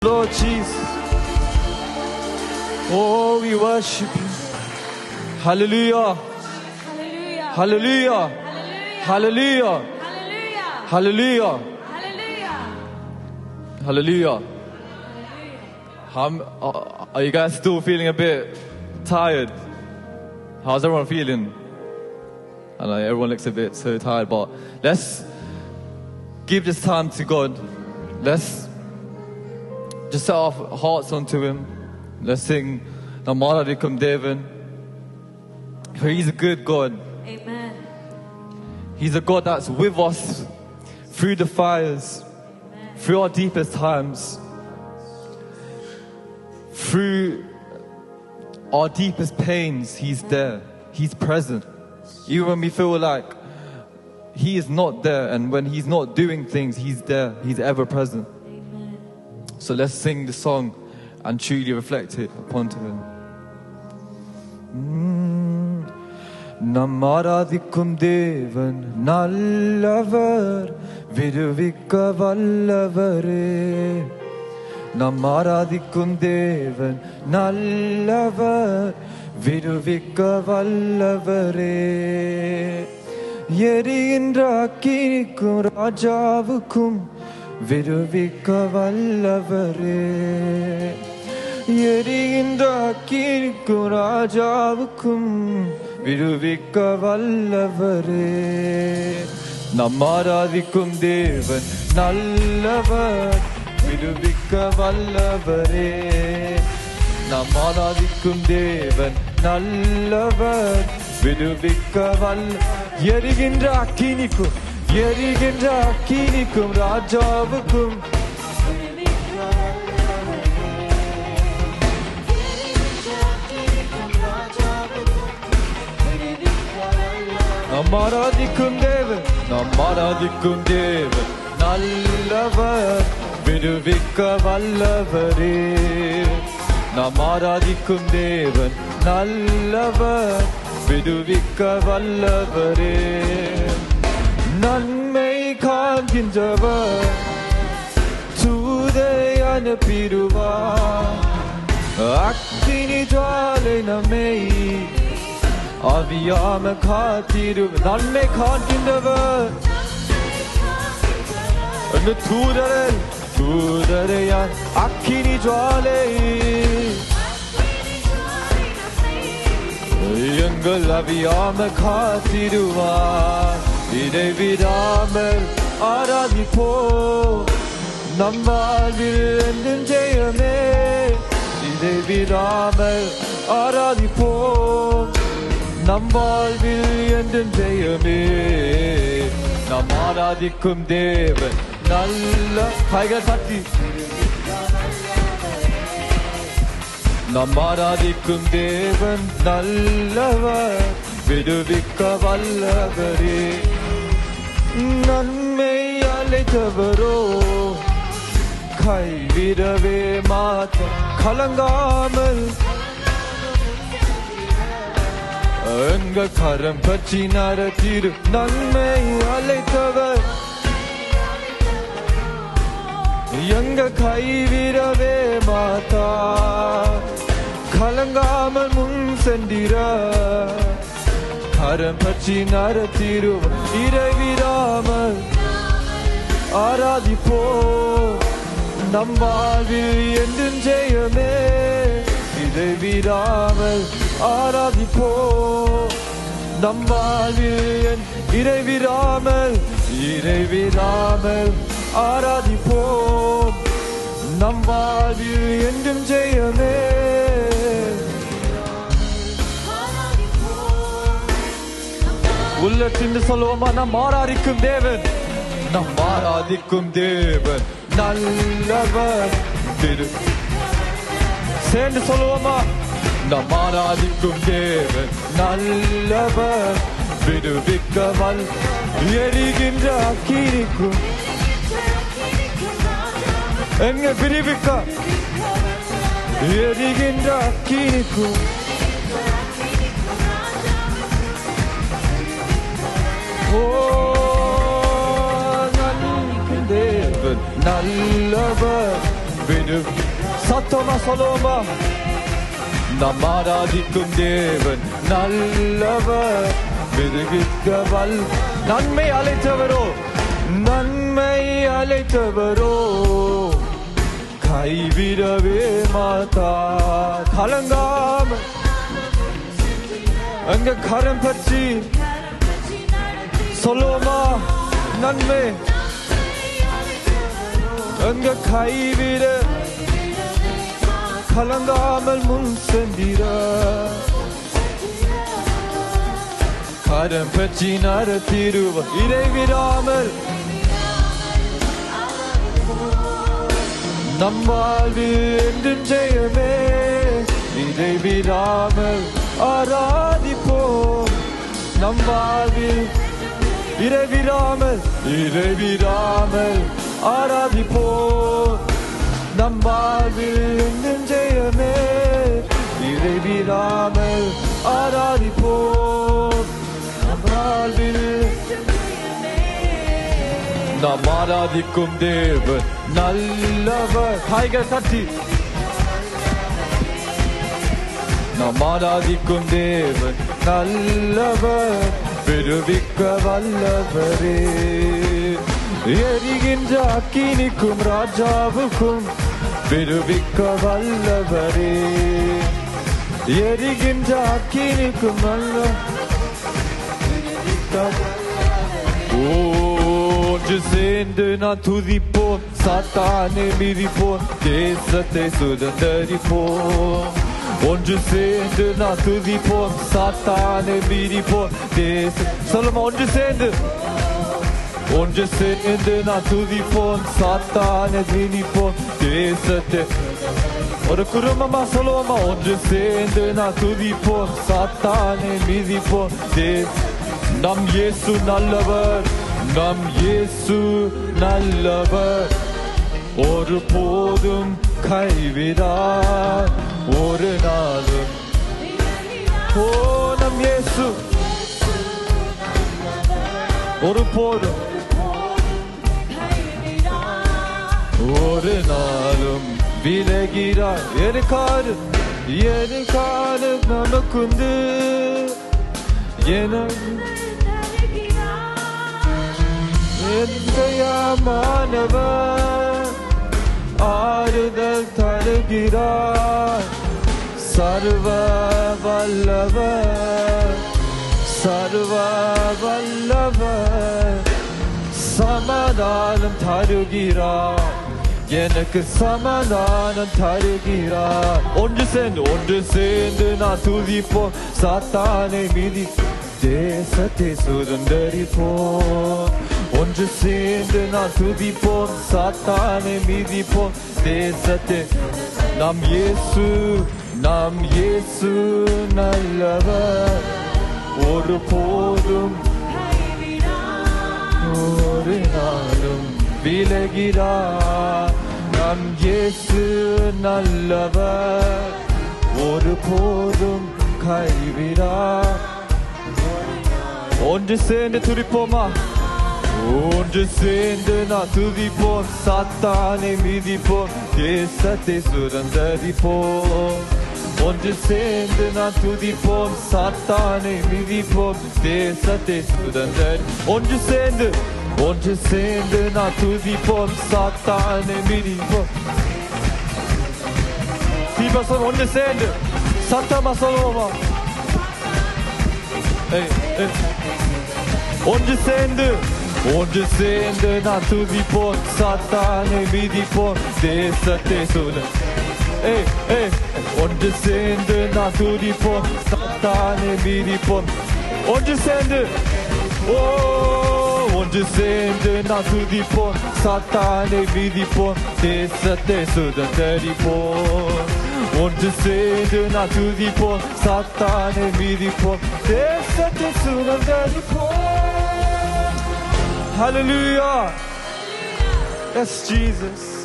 Lord Jesus. Oh, we worship you. Hallelujah. Hallelujah. Hallelujah. Hallelujah. Hallelujah. Are you guys still feeling a bit tired? How's everyone feeling? I know everyone looks a bit so tired, but let's give this time to God. Let's just set our hearts onto Him. Let's sing Namaradikum Devan. For He's a good God. Amen. He's a God that's with us through the fires, through our deepest times, through our deepest pains. He's there. He's present. Even when we feel like He is not there, and when He's not doing things, He's there. He's ever present. Amen. So let's sing the song and truly reflect it upon Him. நம்மாராதிக்கும் தேவன் நல்லவர், விடுவிக்க வல்லவரே. நம்மாராதிக்கும் தேவன் நல்லவர், விடுவிக்க வல்லவரே. எரிகின்ற அக்கினிக்கும் ராஜாவுக்கும் விடுவிக்க வல்லவரே. எரிகின்ற அக்கினிக்கும் ராஜாவுக்கும் விடுவிக்க வல்லவரே. நம்மாராதிக்கும் தேவன் நல்லவர், விடுவிக்க வல்லவரே. நம்மாராதிக்கும் தேவன் நல்லவர், விடுவிக்க எரிகின்ற அக்கினிக்கும் ராஜாவுக்கும் நம்மாராதிக்கும் தேவன் நல்லவர், விடுவிக்க வல்லவரே. நம்மாராதிக்கும் தேவன் நல்லவர், விடுவிக்க வல்லவரே. நன்மை காண்கின்றவர் தூதை அனுப்பிடுவார். அக்கினி ஜுவாலை நம்மை அவியாம காத்திடுவார். நன்மை காண்கின்றவர் தூதரையான் அக்கினி ஜுவாலை எங்கள் அவியாம காத்திடுவார். இடைவிடாமல் ஆராதிப்போம், நம் வாழ்வில் என்றும் ஜெயமே. இடைவிடாமல் ஆராதிப்போம், நம் வாழ்வில் என்றும் ஜெயமே. நாம் ஆராதிக்கும் தேவன் நல்ல கைகள் தட்டி. நாம் ஆராதிக்கும் தேவன் நல்லவர், விடுவிக்க வல்லவரே. நன்மை அழைத்தவரோ கைவிடவே மாட்டார். கலங்காமல் எங்கள் கரம் பற்றி நடத்திரு. நன்மை அழைத்தவர் எங்க கைவிடவே மாட்டார். கலங்காமல் முன் சென்றிர கரம் பற்றி நடத்திருவார். இடைவிடாமல் ஆராதிப்போம், நம் வாழ்வில் என்றும் ஜெயமே. இடைவிடாமல் ஆராதிப்போம், நம் வாழ்வில் இடைவிடாமல் ஆராதிப்போம், நம் வாழ்வில் என்றும் ஜெயமே. உள்ளத்தின் சொல்லுவோமா, நம் ஆராதிக்கும் தேவன் நல்லவர். சேர்ந்து சொல்லுவோமா, நம் ஆராதிக்கும் தேவன் நல்லவர், விடுவிக்க எரிகின்ற அக்கினிக்கும் எங்க விடுவிக்க எரிகின்ற அக்கினிக்கும் தேவன் நல்லவர், விடு சத்தமா சொல்லுவோமா நம் ஆராதிக்கும் தேவன் நல்லவர் விடுவிக்கவல் நன்மை அழைத்தவரோ கைவிடவே மாட்டார் கலங்காம அங்க கரம் பற்றி சொல்லுவோமா நன்மை அங்க கைவிட கலங்காமல் முன் சென்றிட கரம் பற்றி நடத்திடுவார் இடைவிடாமல் நம் வாழ்வில் என்றும் ஜெயமே இடைவிடாமல் ஆராதிப்போம் நம் வாழ்வில் இடைவிடாமல் ஆராதிப்போம் நம் வாழ்வில் என்றும் ஜெயமே இடைவிடாமல் ஆராதிப்போம் நம் வாழ்வில் நாம் ஆராதிக்கும் தேவன் நல்லவர் கைகள் தட்டி நாம் ஆராதிக்கும் தேவன் நல்லவர் விடுவிக்க வல்லவரே எரிகின்ற அக்கினிக்கும் ராஜாவுக்கும் விடுவிக்க வல்லவரே எரிகின்ற அக்கினிக்கும் நல்ல ஒன்று சேர்ந்து நான் துதிப்போம் சாத்தானை மிதிப்போம் தேசத்தை சுதந்தரிப்போம் ஒன்று சேர்ந்து நான் துதிப்போம் சாத்தானை மிதிப்போம் சொல்லுமா ஒன்று சேர்ந்து நான் துதிப்போம் சாத்தானை மிதிப்போம் தேசத்தை ஒரு குடும்பமா சொல்லுவோமா ஒன்று சேர்ந்து நான் துதிப்போம் சாத்தானை மிதிப்போம் நம் இயேசு நல்லவர் நம் இயேசு நல்லவர் ஒரு போதும் கைவிடார் ஒரு நாளும் ஓ நம் இயேசு ஒரு போதும் ஒரு நாளும் விலகிறார் எனக்காரு நமக்குண்டு மாணவர் ஆறுதல் தருகிறார் சர்வ வல்லவர் சமாதானம் தருகிறார் எனக்கு சமாதானம் தருகிறார் ஒன்று சேர்ந்து நான் துதிப்போம் சாத்தானை மிதி தேசத்தை சுதந்தரிப்போம் ஒன்று சேர்ந்து நான் துதிப்போம் சாத்தானை மிதிப்போம் தேசத்தை நம் இயேசு நல்லவர் ஒரு போதும் ஒரு நாளும் விலகிறார் நம் இயேசு நல்லவர் ஒரு போதும் கைவிடார் ஒன்று சேர்ந்து துதிப்போமா ஒன்று சேர்ந்து நான் துதிப்போம் சாத்தானை மிதிப்போம் தேசத்தை சுதந்தரிப்போம் ஒன்று சேர்ந்து நான் துதிப்போம் சாத்தானை மிதிப்போம் தேசத்தை சுதந்தரி ஒன்று சேர்ந்து நான் துதிப்போம் சாத்தானை மிதிப்போம் தீபசம் ஒன்று சேர்ந்து சத்தமா சொல்லுவோமா ஒன்று சேர்ந்து நான் துதிப்போம் சாத்தானை மிதிப்போம் தேசத்தை ஒன்று சேர்ந்து நான் துதிப்போம் சாத்தானை மிதிப்போம் ஒன்று சேர்ந்து நான் துதிப்போம் சாத்தானை மிதிப்போம் தேசத்தை சுதந்தரிப்போம் ஒன்று சேர்ந்து நான் துதிப்போம் சாத்தானை மிதிப்போம் தேசத்தை சுதந்தரிப்போம் Hallelujah. Yes, Jesus.